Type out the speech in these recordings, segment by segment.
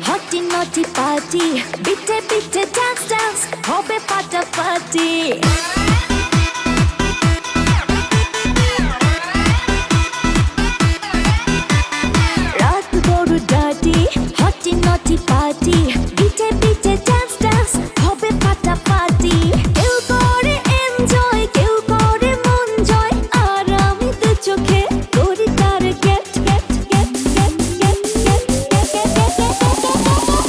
হটি নটি পার্টি বিটে বিটে ডান্স ডান্স হবে ফাটাফাটি রাত বড় ডার্টি হটি নটি পার্টি বিটে বিটে ডান্স ডান্স হবে ফাটাফাটি কেউ করে এনজয় কেউ করে মন জয় আর আমি দু চোখে করি তার gate gate gate gate gate gate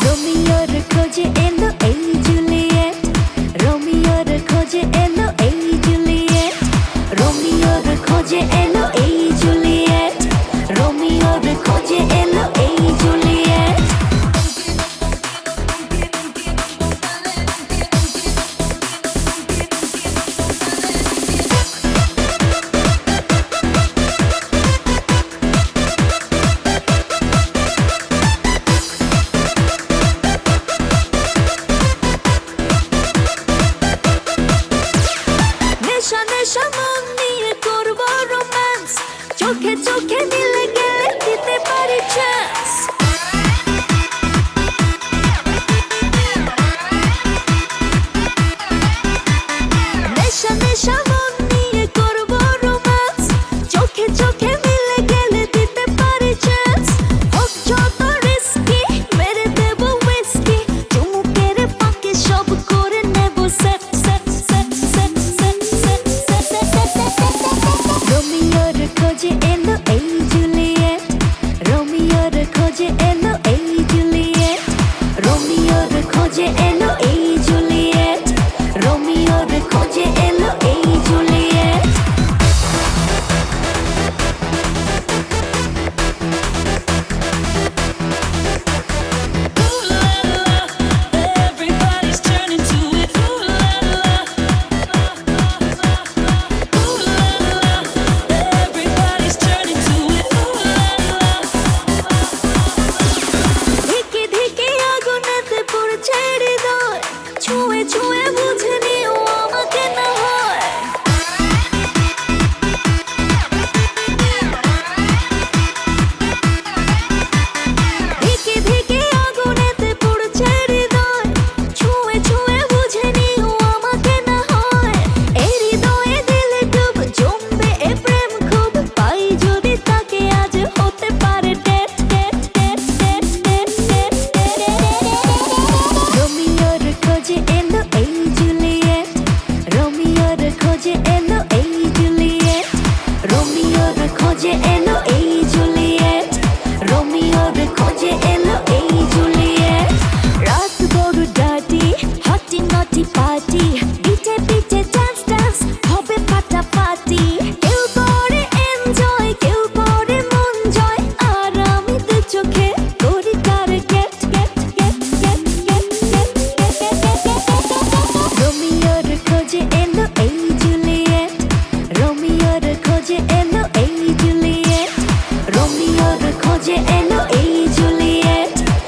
রোমিওর খোঁজে এলো এই জুলিয়েট রোমিওর খোঁজে এলো এই জুলিয়েট রোমিওর খোঁজে এলো এই